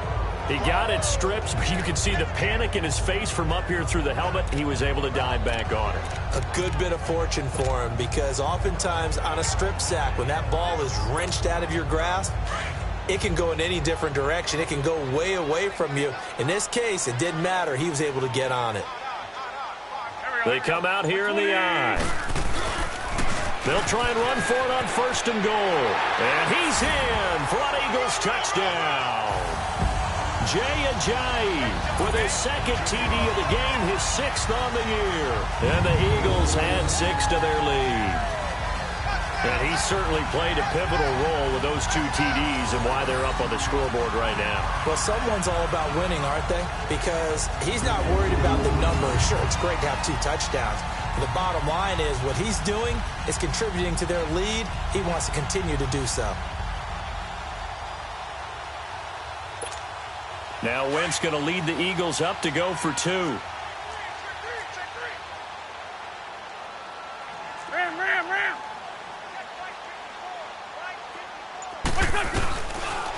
He got it stripped, but you can see the panic in his face from up here through the helmet. He was able to dive back on it. A good bit of fortune for him, because oftentimes on a strip sack, when that ball is wrenched out of your grasp, it can go in any different direction. It can go way away from you. In this case, it didn't matter. He was able to get on it. They come out here in the eye. They'll try and run for it on 1st and goal. And he's in for an Eagles touchdown. Jay Ajayi with his 2nd TD of the game, his 6th on the year. And the Eagles add 6 to their lead. And he certainly played a pivotal role with those 2 TDs and why they're up on the scoreboard right now. Well, someone's all about winning, aren't they? Because he's not worried about the numbers. Sure, it's great to have 2 touchdowns. But the bottom line is what he's doing is contributing to their lead. He wants to continue to do so. Now Wentz going to lead the Eagles up to go for 2.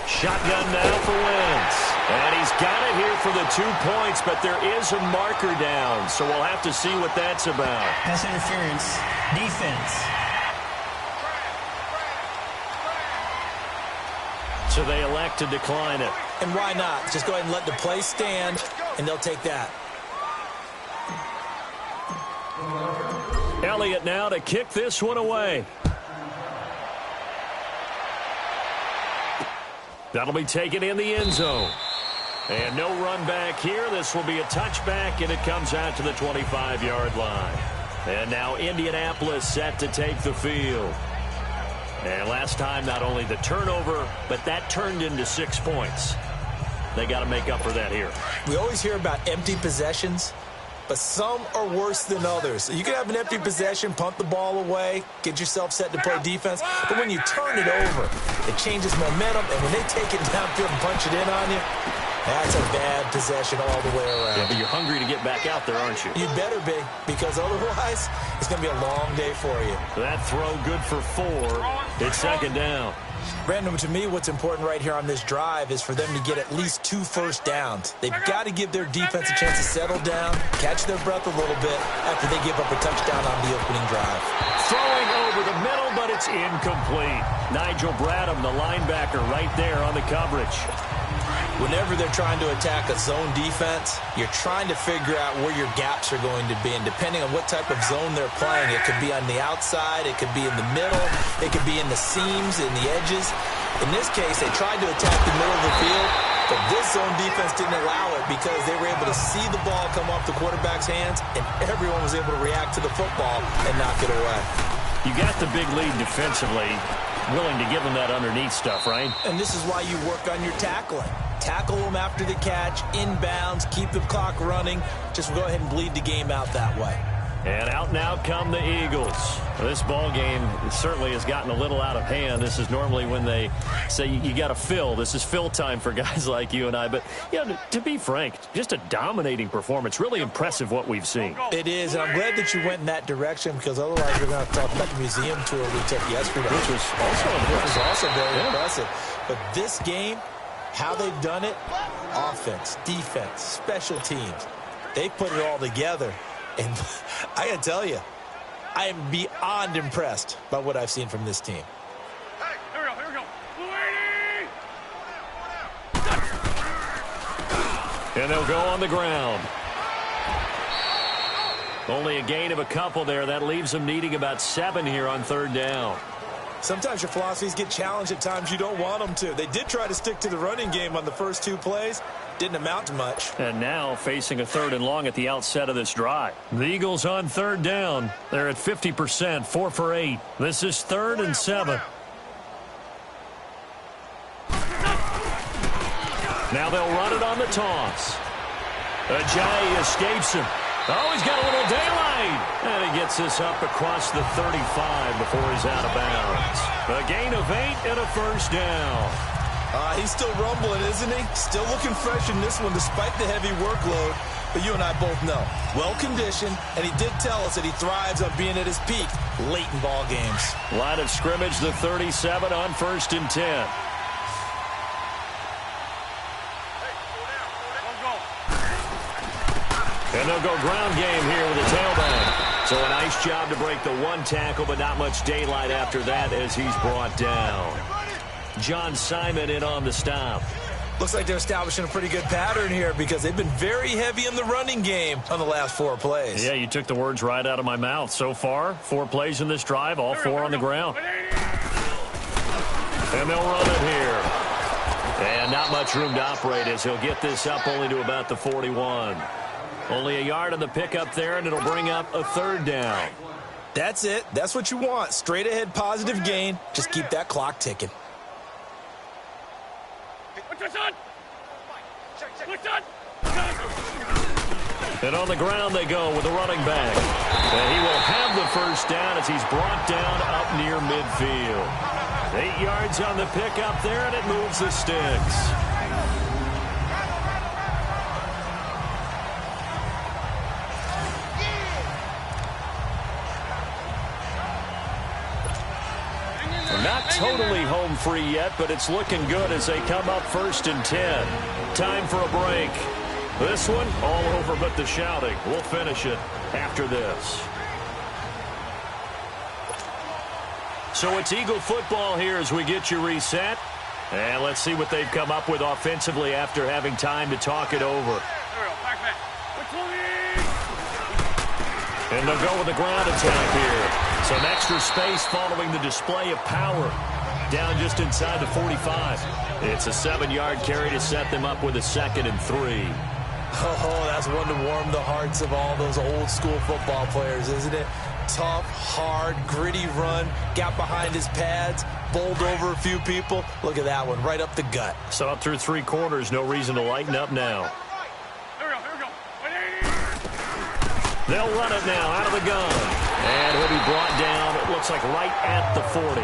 Shotgun now for Wentz. And he's got it here for the 2 points, but there is a marker down, so we'll have to see what that's about. Pass interference. Defense. So they elect to decline it. And why not? Just go ahead and let the play stand, and they'll take that. Elliott now to kick this one away. That'll be taken in the end zone. And no run back here. This will be a touchback, and it comes out to the 25-yard line. And now Indianapolis set to take the field. And last time, not only the turnover, but that turned into 6 points. They got to make up for that here. We always hear about empty possessions, but some are worse than others. You can have an empty possession, punt the ball away, get yourself set to play defense, but when you turn it over, it changes momentum, and when they take it downfield and punch it in on you, that's a bad possession all the way around. Yeah, but you're hungry to get back out there, aren't you? You better be, because otherwise, it's going to be a long day for you. That throw good for 4. It's second down. Brandon, to me, what's important right here on this drive is for them to get at least 2 first downs. They've got to give their defense a chance to settle down, catch their breath a little bit after they give up a touchdown on the opening drive. Throwing over the middle, but it's incomplete. Nigel Bradham, the linebacker, right there on the coverage. Whenever they're trying to attack a zone defense, you're trying to figure out where your gaps are going to be. And depending on what type of zone they're playing, it could be on the outside, it could be in the middle, it could be in the seams, in the edges. In this case, they tried to attack the middle of the field, but this zone defense didn't allow it because they were able to see the ball come off the quarterback's hands, and everyone was able to react to the football and knock it away. You got the big lead defensively, willing to give them that underneath stuff, right? And this is why you work on your tackling. Tackle them after the catch, inbounds, keep the clock running. Just go ahead and bleed the game out that way. And out now come the Eagles. This ball game certainly has gotten a little out of hand. This is normally when they say you got to fill. This is fill time for guys like you and I. But, you know, to be frank, just a dominating performance. Really impressive what we've seen. It is, and I'm glad that you went in that direction because otherwise we're going to talk about the museum tour we took yesterday. Which was also impressive. Which was also very impressive. But this game, how they've done it, offense, defense, special teams, they put it all together. And I got to tell you, I am beyond impressed by what I've seen from this team. Hey, here we go. And they'll go on the ground. Only a gain of a couple there. That leaves them needing about 7 here on 3rd down. Sometimes your philosophies get challenged at times you don't want them to. They did try to stick to the running game on the first 2 plays. Didn't amount to much. And now facing a 3rd and long at the outset of this drive. The Eagles on 3rd down. They're at 50%, 4 for 8. This is 3rd and 7. Now they'll run it on the toss. Ajayi escapes him. Oh, he's got a little daylight. And he gets this up across the 35 before he's out of bounds. A gain of 8 and a first down. He's still rumbling, isn't he? Still looking fresh in this one despite the heavy workload. But you and I both know, well-conditioned, and he did tell us that he thrives on being at his peak late in ball games. Line of scrimmage, the 37 on 1st and 10. And they'll go ground game here with a tailback. So a nice job to break the 1 tackle, but not much daylight after that as he's brought down. John Simon in on the stop. Looks like they're establishing a pretty good pattern here because they've been very heavy in the running game on the last 4 plays. Yeah, you took the words right out of my mouth. So far, 4 plays in this drive, all 4 on the ground. And they'll run it here. And not much room to operate as he'll get this up only to about the 41. Only a yard on the pickup there, and it'll bring up a 3rd down. That's it. That's what you want. Straight ahead, positive gain. Just keep that clock ticking. And on the ground they go with the running back. And he will have the first down as he's brought down up near midfield. 8 yards on the pickup there, and it moves the sticks. Not totally home free yet, but it's looking good as they come up 1st and 10. Time for a break. This one, all over but the shouting. We'll finish it after this. So it's Eagle football here as we get you reset. And let's see what they've come up with offensively after having time to talk it over. And they'll go with the ground attack here. Some extra space following the display of power. down just inside the 45. It's a 7-yard carry to set them up with a 2nd and 3. Oh, that's one to warm the hearts of all those old-school football players, isn't it? Tough, hard, gritty run, got behind his pads, bowled over a few people. Look at that one, right up the gut. So up through 3 quarters, no reason to lighten up now. Here we go. They'll run it now out of the gun. And he'll be brought down, it looks like right at the 40.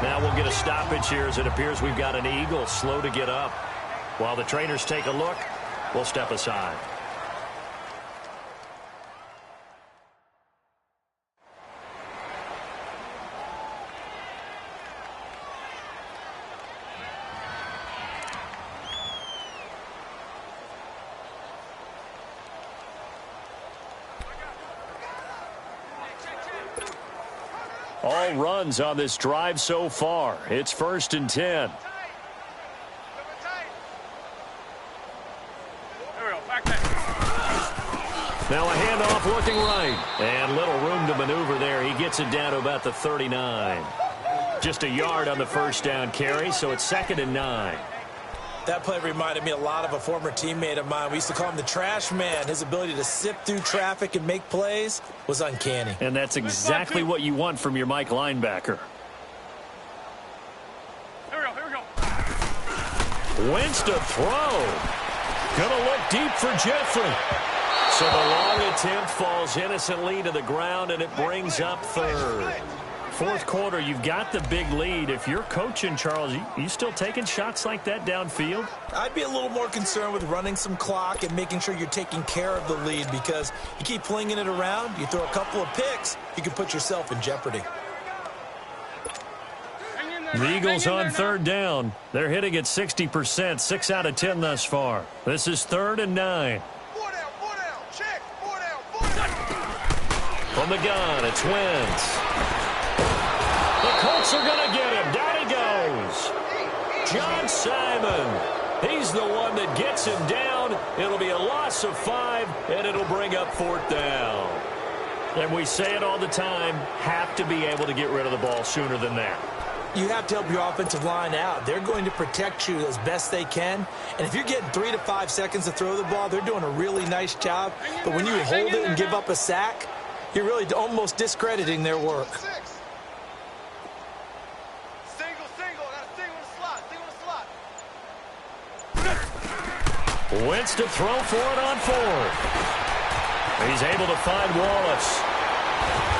Now we'll get a stoppage here as it appears we've got an Eagle slow to get up. While the trainers take a look, we'll step aside. All runs on this drive so far. It's 1st and 10. Now a handoff looking right. And little room to maneuver there. He gets it down to about the 39. Just a yard on the first down carry, so it's 2nd and 9. That play reminded me a lot of a former teammate of mine. We used to call him the trash man. His ability to sift through traffic and make plays was uncanny. And that's exactly what you want from your Mike linebacker. Here we go. Wentz to throw. Gonna look deep for Jeffrey. So the long attempt falls innocently to the ground, and it brings up 3rd. 4th quarter, you've got the big lead. If you're coaching, Charles, you still taking shots like that downfield? I'd be a little more concerned with running some clock and making sure you're taking care of the lead, because you keep flinging it around, you throw a couple of picks, you can put yourself in jeopardy. The Eagles on 3rd down. They're hitting at 60%, 6 out of 10 thus far. This is 3rd and 9. From the gun, it's Wentz. The Colts are going to get him. Down he goes. John Simon. He's the one that gets him down. It'll be a loss of 5, and it'll bring up 4th down. And we say it all the time, have to be able to get rid of the ball sooner than that. You have to help your offensive line out. They're going to protect you as best they can. And if you're getting 3 to 5 seconds to throw the ball, they're doing a really nice job. But when you hold it and give up a sack, you're really almost discrediting their work. Wentz to throw for it on 4th. He's able to find Wallace.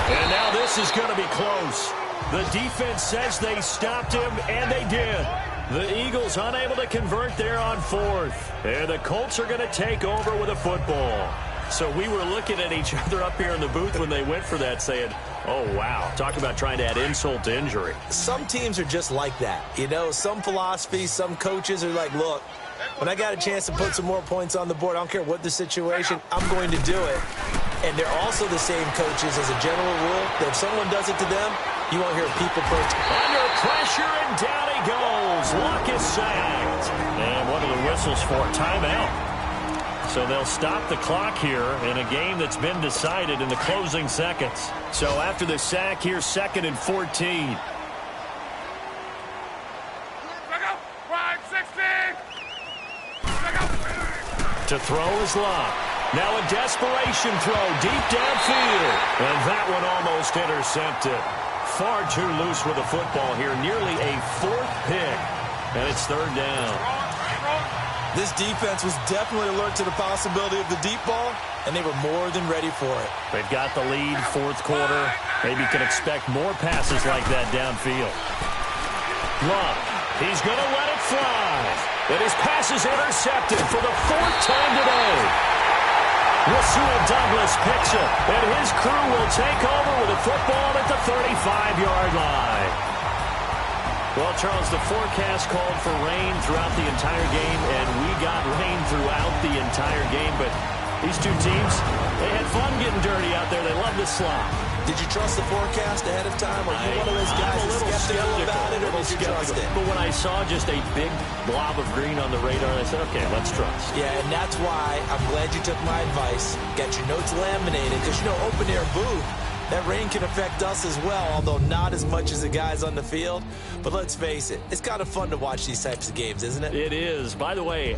And now this is going to be close. The defense says they stopped him, and they did. The Eagles unable to convert there on 4th. And the Colts are going to take over with a football. So we were looking at each other up here in the booth when they went for that saying, oh, wow. Talk about trying to add insult to injury. Some teams are just like that. You know, some philosophies, some coaches are like, look, when I got a chance to put some more points on the board, I don't care what the situation, I'm going to do it. And they're also the same coaches as a general rule that if someone does it to them, you won't hear people protest. Under pressure, and down he goes. Luck is sacked. And what are the whistles for? Timeout. So they'll stop the clock here in a game that's been decided in the closing seconds. So after the sack here, 2nd and 14. To throw is Locke. Now a desperation throw deep downfield. And that one almost intercepted. Far too loose with the football here. Nearly a 4th pick. And it's 3rd down. This defense was definitely alert to the possibility of the deep ball, and they were more than ready for it. They've got the lead, 4th quarter. Maybe you can expect more passes like that downfield. Locke, he's going to let it fly. And his pass is intercepted for the 4th time today. Rasul Douglas picks it, and his crew will take over with the football at the 35-yard line. Well, Charles, the forecast called for rain throughout the entire game, and we got rain throughout the entire game. But these two teams, they had fun getting dirty out there. They love the slop. Did you trust the forecast ahead of time? Or are you one of those guys that's skeptical about it, or did you trust it? But when I saw just a big blob of green on the radar, I said, okay, let's trust. Yeah, and that's why I'm glad you took my advice. Got your notes laminated, because, you know, open-air booth, That rain can affect us as well, although not as much as the guys on the field. But let's face it, it's kind of fun to watch these types of games, isn't it? It is. By the way,